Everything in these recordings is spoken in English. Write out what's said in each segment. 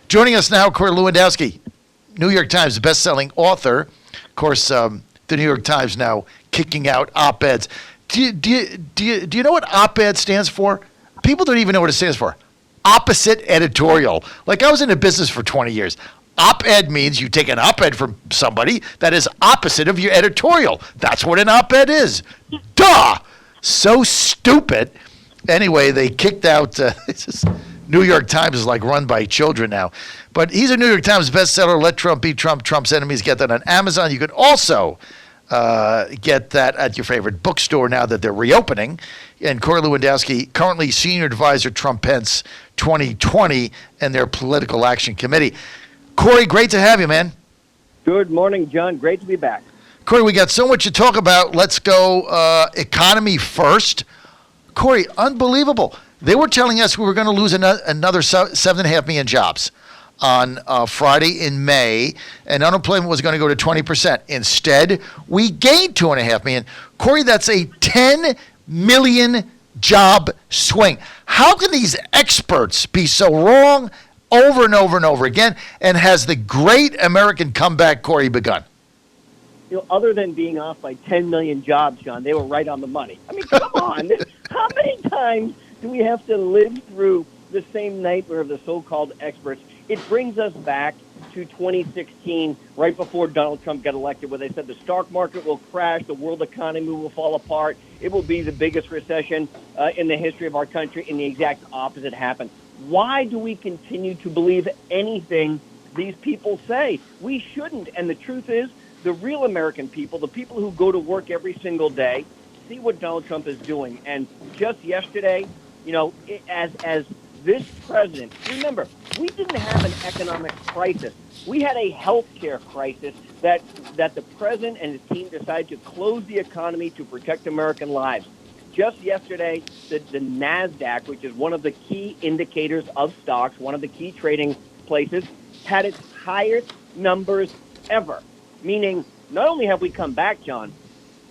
Joining us now, Corey Lewandowski, New York Times best-selling author. Of course, the New York Times now kicking out op-eds. Do you know what op-ed stands for? People don't even know what it stands for. Opposite editorial. Like, I was in the business for 20 years. Op-ed means you take an op-ed from somebody that is opposite of your editorial. That's what an op-ed is. Duh! So stupid. Anyway, they kicked out New York Times is like run by children now. But he's a New York Times bestseller. Let Trump be Trump. Trump's enemies. Get that on Amazon. You can also get that at your favorite bookstore now that they're reopening. And Corey Lewandowski, currently senior advisor Trump-Pence 2020 and their political action committee. Corey, great to have you, man. Good morning, John. Great to be back. Corey, we got so much to talk about. Let's go economy first. Corey, unbelievable. They were telling us we were going to lose another 7.5 million jobs on Friday in May, and unemployment was going to go to 20%. Instead, we gained 2.5 million. Corey, that's a 10 million job swing. How can these experts be so wrong over and over and over again? And has the great American comeback, Corey, begun? Other than being off by 10 million jobs, John, they were right on the money. I mean, come on. How many times do we have to live through the same nightmare of the so-called experts? It brings us back to 2016, right before Donald Trump got elected, where they said the stock market will crash, the world economy will fall apart, it will be the biggest recession in the history of our country, and the exact opposite happened. Why do we continue to believe anything these people say? We shouldn't. And the truth is, the real American people, the people who go to work every single day, see what Donald Trump is doing. And just yesterday, as this president, remember, we didn't have an economic crisis. We had a health care crisis that the president and his team decided to close the economy to protect American lives. Just yesterday, the NASDAQ, which is one of the key indicators of stocks, one of the key trading places, had its highest numbers ever. Meaning, not only have we come back, John,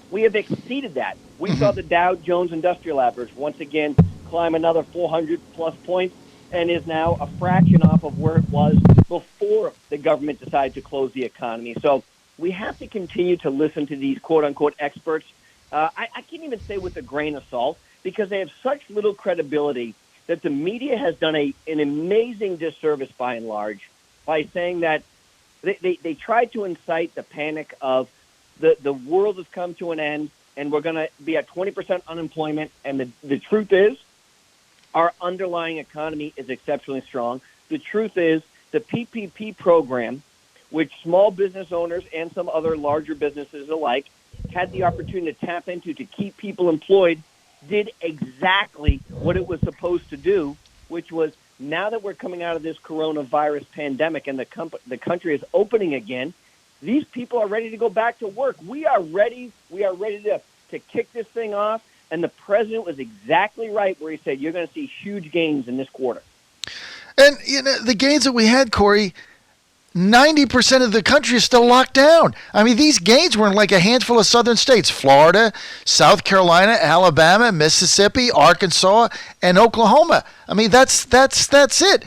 we have exceeded that. We saw the Dow Jones Industrial Average once again climb another 400-plus points and is now a fraction off of where it was before the government decided to close the economy. So we have to continue to listen to these quote-unquote experts. I can't even say with a grain of salt because they have such little credibility that the media has done an amazing disservice by and large by saying that they tried to incite the panic of the world has come to an end and we're going to be at 20% unemployment. And the truth is, our underlying economy is exceptionally strong. The truth is, the PPP program, which small business owners and some other larger businesses alike had the opportunity to tap into to keep people employed, did exactly what it was supposed to do, which was now that we're coming out of this coronavirus pandemic and the country is opening again, these people are ready to go back to work. We are ready. We are ready to kick this thing off. And the president was exactly right where he said you're going to see huge gains in this quarter. And the gains that we had, Corey, 90% of the country is still locked down. I mean, these gains were in like a handful of southern states: Florida, South Carolina, Alabama, Mississippi, Arkansas, and Oklahoma. I mean, that's it.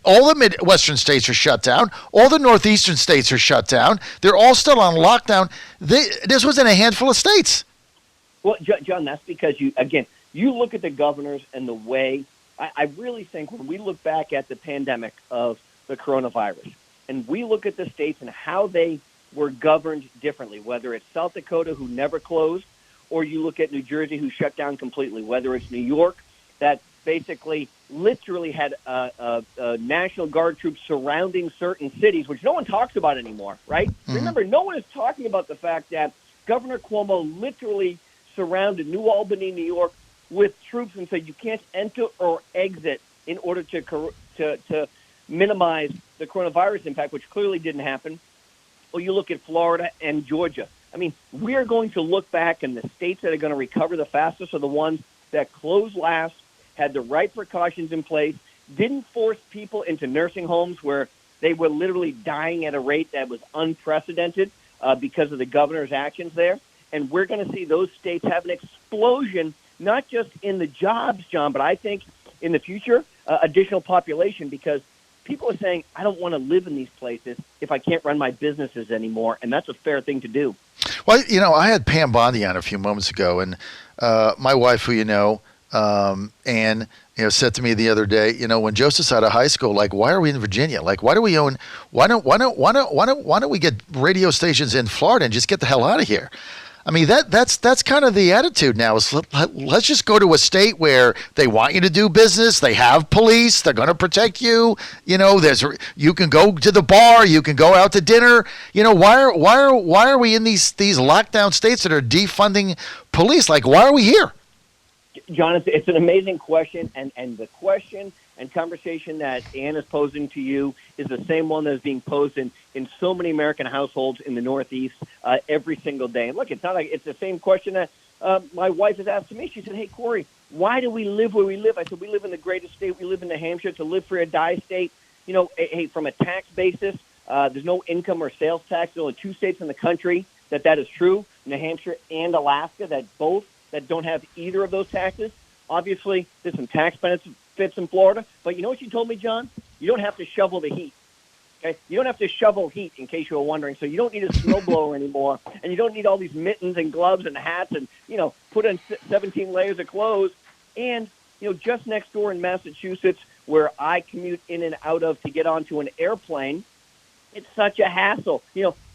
All the Midwestern states are shut down. All the Northeastern states are shut down. They're all still on lockdown. This was in a handful of states. Well, John, that's because you look at the governors and the way I really think when we look back at the pandemic of the coronavirus, and we look at the states and how they were governed differently, whether it's South Dakota, who never closed, or you look at New Jersey, who shut down completely, whether it's New York, that basically literally had National Guard troops surrounding certain cities, which no one talks about anymore, right? Mm-hmm. Remember, no one is talking about the fact that Governor Cuomo literally surrounded New Albany, New York, with troops and said you can't enter or exit in order to minimize the coronavirus impact, which clearly didn't happen. Or you look at Florida and Georgia. I mean, we are going to look back, and the states that are going to recover the fastest are the ones that closed last, had the right precautions in place, didn't force people into nursing homes where they were literally dying at a rate that was unprecedented because of the governor's actions there. And we're going to see those states have an explosion, not just in the jobs, John, but I think in the future, additional population, because people are saying, I don't want to live in these places if I can't run my businesses anymore, and that's a fair thing to do. Well, I had Pam Bondi on a few moments ago, and my wife, who and said to me the other day, when Joseph's out of high school, like, why are we in Virginia? Like, why don't we get radio stations in Florida and just get the hell out of here? I mean, that's kind of the attitude now. Is let's just go to a state where they want you to do business. They have police. They're going to protect you. You can go to the bar. You can go out to dinner. Why are we in these lockdown states that are defunding police? Like, why are we here? John, it's an amazing question, and the question and conversation that Ann is posing to you is the same one that is being posed in so many American households in the Northeast every single day. And look, it's not like it's the same question that my wife has asked me. She said, hey, Corey, why do we live where we live? I said, we live in the greatest state. We live in New Hampshire. It's a live free or die state. Hey, from a tax basis, there's no income or sales tax. There's only 2 states in the country that is true, New Hampshire and Alaska, that don't have either of those taxes. Obviously, there's some tax benefits in Florida, but you know what she told me, John? You don't have to shovel the heat. Okay, you don't have to shovel heat, in case you were wondering. So you don't need a snowblower anymore, and you don't need all these mittens and gloves and hats and put on 17 layers of clothes. And just next door in Massachusetts, where I commute in and out of to get onto an airplane, it's such a hassle.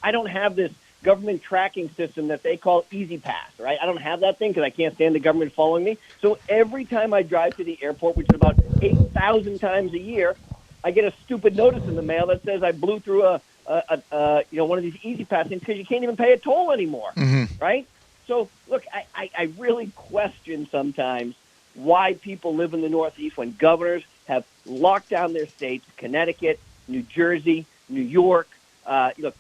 I don't have this government tracking system that they call Easy Pass, right? I don't have that thing because I can't stand the government following me. So every time I drive to the airport, which is about 8,000 times a year, I get a stupid notice in the mail that says I blew through one of these Easy Pass things because you can't even pay a toll anymore, right? So look, I really question sometimes why people live in the Northeast when governors have locked down their states, Connecticut, New Jersey, New York.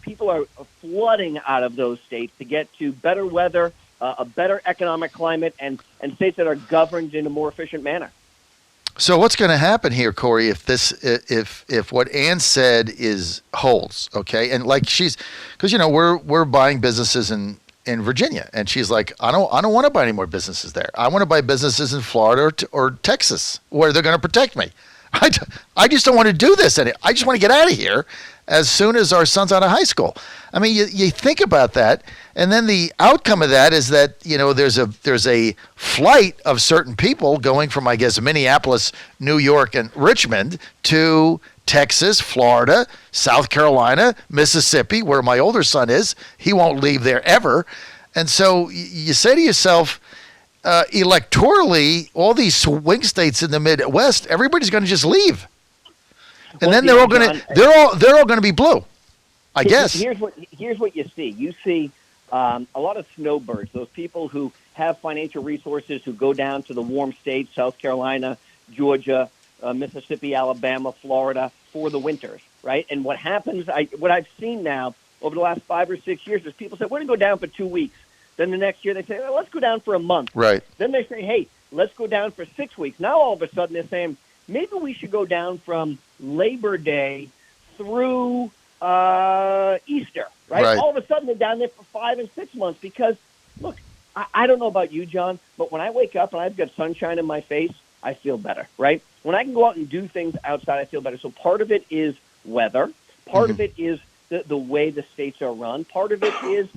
People are flooding out of those states to get to better weather, a better economic climate, and states that are governed in a more efficient manner. So what's going to happen here, Corey, if what Ann said holds, okay? And like because we're buying businesses in Virginia, and she's like, I don't want to buy any more businesses there. I want to buy businesses in Florida or Texas where they're going to protect me. I just don't want to do this, and I just want to get out of here as soon as our son's out of high school. I mean, you think about that, and then the outcome of that is that there's a flight of certain people going from, I guess, Minneapolis, New York, and Richmond to Texas, Florida, South Carolina, Mississippi, where my older son is. He won't leave there ever, and so you say to yourself, electorally, all these swing states in the Midwest, everybody's going to just leave, and then they're all going to be blue. I guess. Here's what you see. You see a lot of snowbirds, those people who have financial resources who go down to the warm states, South Carolina, Georgia, Mississippi, Alabama, Florida, for the winters, right? And what happens, what I've seen now over the last 5 or 6 years is people say, we're going to go down for 2 weeks. Then the next year they say, well, let's go down for a month. Right. Then they say, hey, let's go down for 6 weeks. Now all of a sudden they're saying, maybe we should go down from Labor Day through Easter, right? All of a sudden they're down there for 5 and 6 months because, look, I don't know about you, John, but when I wake up and I've got sunshine in my face, I feel better, right? When I can go out and do things outside, I feel better. So part of it is weather. Part of it is the way the states are run. Part of it is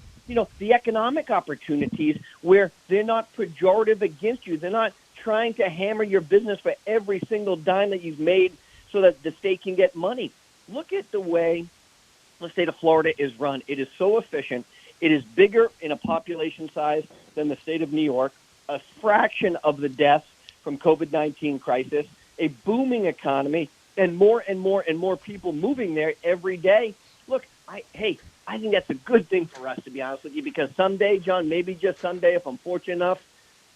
the economic opportunities where they're not pejorative against you. They're not trying to hammer your business for every single dime that you've made so that the state can get money. Look at the way the state of Florida is run. It is so efficient. It is bigger in a population size than the state of New York, a fraction of the deaths from COVID-19 crisis, a booming economy, and more people moving there every day. Look, I think that's a good thing for us, to be honest with you, because someday, John, maybe just someday, if I'm fortunate enough,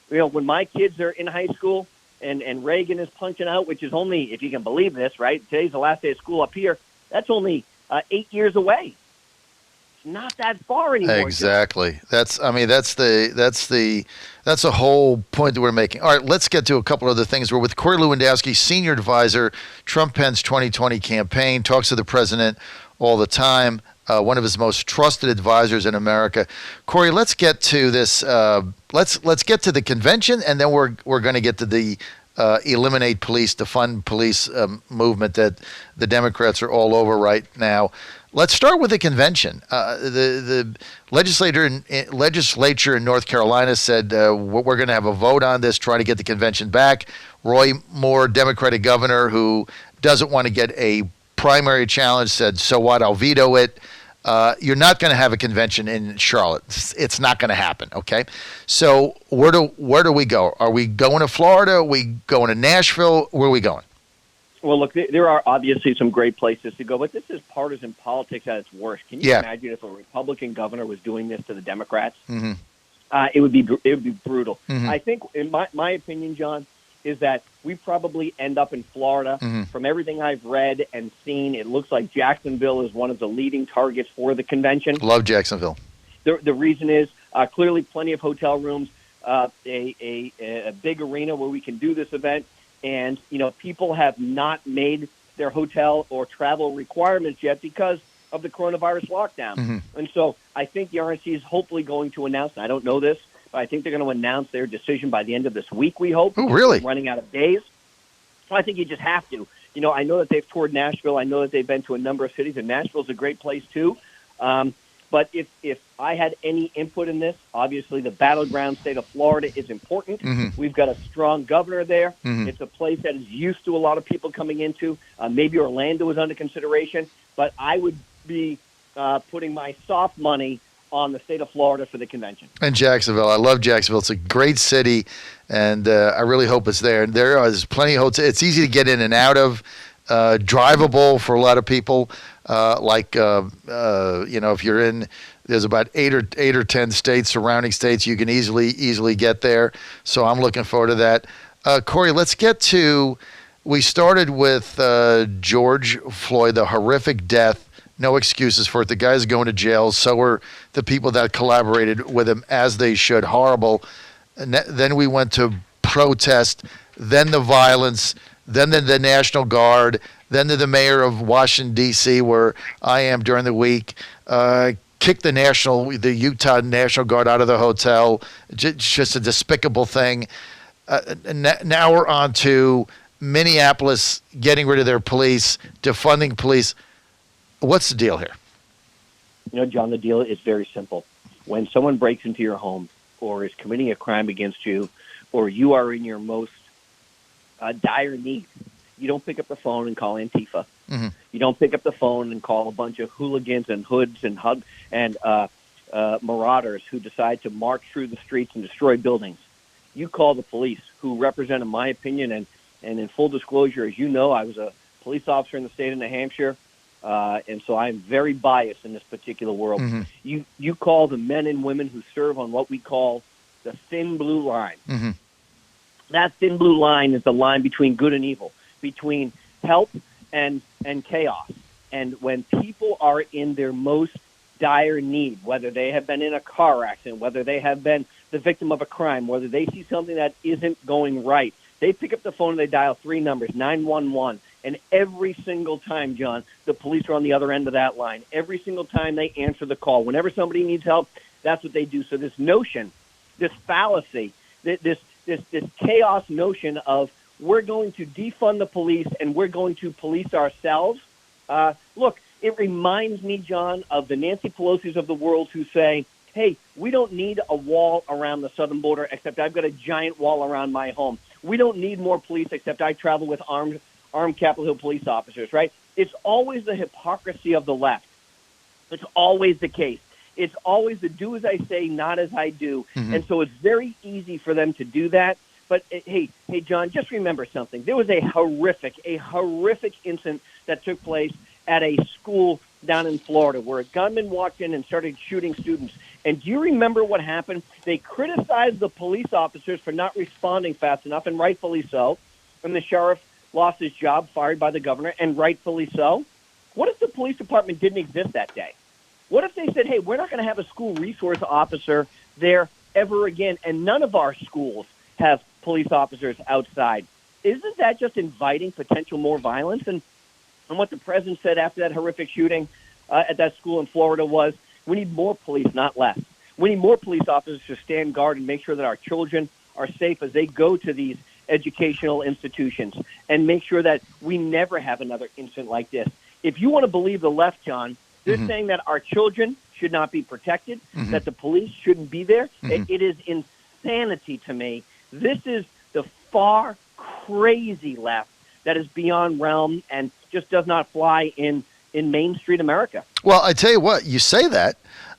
when my kids are in high school and Reagan is punching out, which is only, if you can believe this, right? Today's the last day of school up here. That's only 8 years away. It's not that far anymore. Exactly. John. That's the whole point that we're making. All right, let's get to a couple other things. We're with Corey Lewandowski, senior advisor, Trump-Pence 2020 campaign, talks to the president all the time. One of his most trusted advisors in America. Corey, let's get to this. Let's get to the convention, and then we're going to get to the eliminate police, defund police movement that the Democrats are all over right now. Let's start with the convention. The legislature in North Carolina said we're going to have a vote on this, trying to get the convention back. Roy Moore, Democratic governor, who doesn't want to get a primary challenge, said, so what, I'll veto it. You're not going to have a convention in Charlotte. It's not going to happen, okay? So where do we go? Are we going to Florida? Are we going to Nashville? Where are we going? Well, look, there are obviously some great places to go, but this is partisan politics at its worst. Can you imagine if a Republican governor was doing this to the Democrats? Mm-hmm. It would be brutal. Mm-hmm. I think, in my opinion, John, is that we probably end up in Florida. Mm-hmm. From everything I've read and seen, it looks like Jacksonville is one of the leading targets for the convention. Love Jacksonville. The reason is clearly plenty of hotel rooms, a big arena where we can do this event. And, people have not made their hotel or travel requirements yet because of the coronavirus lockdown. Mm-hmm. And so I think the RNC is hopefully going to announce, and I don't know this, but I think they're going to announce their decision by the end of this week, we hope. Oh, really? Running out of days. So I think you just have to. I know that they've toured Nashville. I know that they've been to a number of cities, and Nashville's a great place too. But if I had any input in this, obviously the battleground state of Florida is important. Mm-hmm. We've got a strong governor there. Mm-hmm. It's a place that is used to a lot of people coming into. Maybe Orlando is under consideration, but I would be putting my soft money on the state of Florida for the convention. And Jacksonville. I love Jacksonville. It's a great city, and I really hope it's there. And there's plenty of hotels. It's easy to get in and out of, drivable for a lot of people. If you're in, there's about eight or 10 states, surrounding states, you can easily get there. So I'm looking forward to that. Corey, let's get to, we started with George Floyd, the horrific death. No excuses for it. The guy's going to jail. So are the people that collaborated with him, as they should. Horrible. And then we went to protest, then the violence, then the National Guard, then the mayor of Washington, D.C., where I am during the week, kicked the Utah National Guard out of the hotel. Just a despicable thing. Now we're on to Minneapolis getting rid of their police, defunding police. What's the deal here? John, the deal is very simple. When someone breaks into your home or is committing a crime against you, or you are in your most dire need, you don't pick up the phone and call Antifa. Mm-hmm. You don't pick up the phone and call a bunch of hooligans and hoods and marauders who decide to march through the streets and destroy buildings. You call the police, who represent, in my opinion, and in full disclosure, as you know, I was a police officer in the state of New Hampshire, and so I'm very biased in this particular world. Mm-hmm. You call the men and women who serve on what we call the thin blue line. Mm-hmm. That thin blue line is the line between good and evil, between help and chaos. And when people are in their most dire need, whether they have been in a car accident, whether they have been the victim of a crime, whether they see something that isn't going right, they pick up the phone and they dial 3 numbers, 911. And every single time, John, the police are on the other end of that line. Every single time they answer the call. Whenever somebody needs help, that's what they do. So this notion, this fallacy, this chaos notion of we're going to defund the police and we're going to police ourselves. Look, it reminds me, John, of the Nancy Pelosi's of the world who say, hey, we don't need a wall around the southern border, except I've got a giant wall around my home. We don't need more police, except I travel with armed Capitol Hill police officers, right? It's always the hypocrisy of the left. It's always the case. It's always the do as I say, not as I do. Mm-hmm. And so it's very easy for them to do that. But, hey, John, just remember something. There was a horrific incident that took place at a school down in Florida where a gunman walked in and started shooting students. And do you remember what happened? They criticized the police officers for not responding fast enough, and rightfully so. And the sheriff lost his job, fired by the governor, and rightfully so. What if the police department didn't exist that day? What if they said, hey, we're not going to have a school resource officer there ever again, and none of our schools have police officers outside? Isn't that just inviting potential more violence? And what the president said after that horrific shooting at that school in Florida was, we need more police, not less. We need more police officers to stand guard and make sure that our children are safe as they go to these educational institutions and make sure that we never have another incident like this. If you want to believe the left, John, they're saying that our children should not be protected, that the police shouldn't be there. It is insanity to me. This is the far crazy left that is beyond realm and just does not fly in Main Street America. Well, I tell you what, you say that,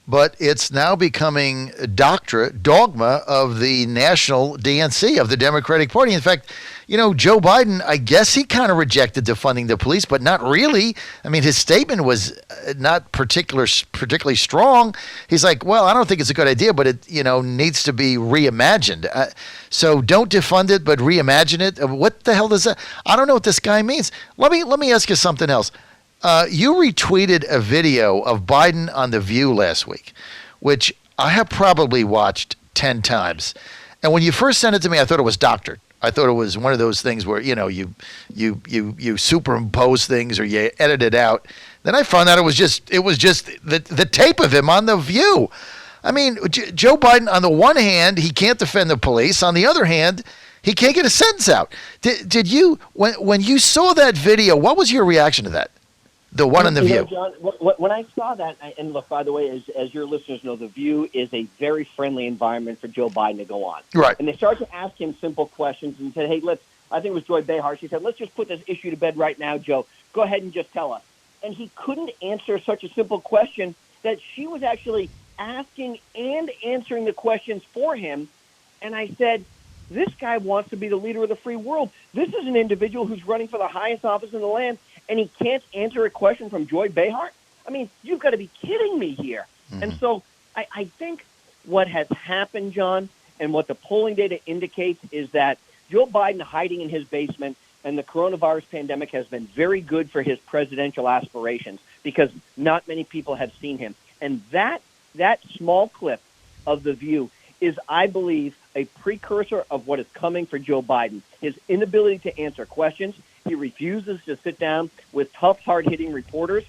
but it's now becoming dogma of the national DNC, of the Democratic Party. In fact, Joe Biden, I guess he kind of rejected defunding the police, but not really. I mean, his statement was not particularly strong. He's like, well, I don't think it's a good idea, but it, needs to be reimagined. So don't defund it, but reimagine it. What the hell does that? I don't know what this guy means. Let me ask you something else. You retweeted a video of Biden on The View last week, which I have probably watched 10 times. And when you first sent it to me, I thought it was doctored. I thought it was one of those things where, you superimpose things or you edit it out. Then I found out it was just the tape of him on The View. I mean, Joe Biden, on the one hand, he can't defend the police. On the other hand, he can't get a sentence out. Did you, when you saw that video, what was your reaction to that? The one on The View. John, when I saw that, and look, by the way, as your listeners know, The View is a very friendly environment for Joe Biden to go on. Right. And they started to ask him simple questions and said, hey, I think it was Joy Behar. She said, let's just put this issue to bed right now, Joe. Go ahead and just tell us. And he couldn't answer such a simple question that she was actually asking and answering the questions for him. And I said, this guy wants to be the leader of the free world. This is an individual who's running for the highest office in the land, and he can't answer a question from Joy Behar? I mean, you've got to be kidding me here. And so I think what has happened, John, and what the polling data indicates is that Joe Biden hiding in his basement and the coronavirus pandemic has been very good for his presidential aspirations because not many people have seen him. And that small clip of The View is, I believe, a precursor of what is coming for Joe Biden. His inability to answer questions. He refuses to sit down with tough, hard-hitting reporters.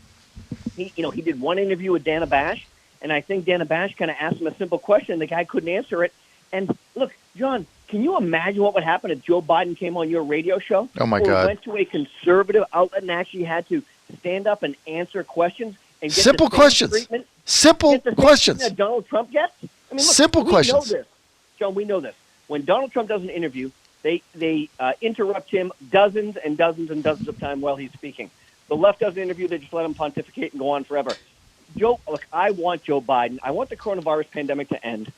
He did one interview with Dana Bash, and I think Dana Bash kind of asked him a simple question. The guy couldn't answer it. And look, John, can you imagine what would happen if Joe Biden came on your radio show? Oh, my or God. went to a conservative outlet and actually had to stand up and answer questions and get Simple the same questions. treatment? Simple Get the same questions. treatment that Donald Trump gets? I mean, look, Simple questions. We know this. John, we know this. When Donald Trump does an interview, they interrupt him dozens and dozens and dozens of times while he's speaking. The left does an interview, they just let him pontificate and go on forever. Look, I want Joe Biden. I want the coronavirus pandemic to end.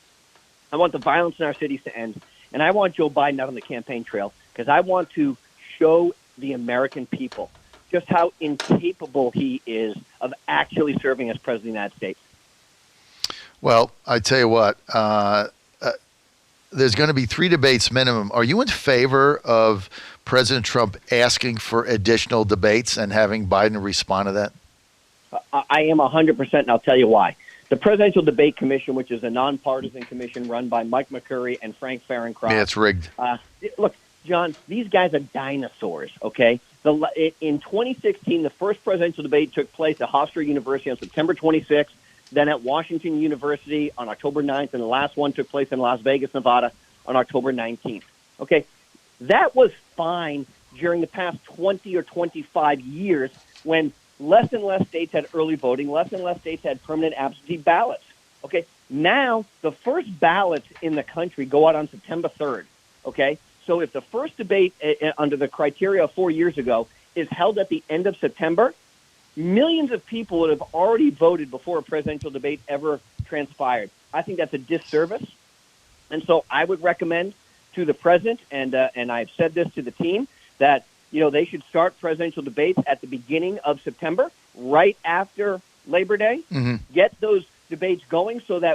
I want the violence in our cities to end. And I want Joe Biden out on the campaign trail because I want to show the American people just how incapable he is of actually serving as president of the United States. Well, I tell you what, there's going to be 3 debates minimum. Are you in favor of President Trump asking for additional debates and having Biden respond to that? I am 100%, and I'll tell you why. The Presidential Debate Commission, which is a nonpartisan commission run by Mike McCurry and Frank Fahrencroft. Yeah, it's rigged. Look, John, these guys are dinosaurs, okay? In 2016, the first presidential debate took place at Hofstra University on September 26th, then at Washington University on October 9th, and the last one took place in Las Vegas, Nevada on October 19th. Okay, that was fine during the past 20 or 25 years when less and less states had early voting, less and less states had permanent absentee ballots. Okay, now the first ballots in the country go out on September 3rd. Okay, so if the first debate under the criteria 4 years ago is held at the end of September, millions of people would have already voted before a presidential debate ever transpired. I think that's a disservice. And so I would recommend to the president, and I've said this to the team, that they should start presidential debates at the beginning of September, right after Labor Day. Get those debates going so that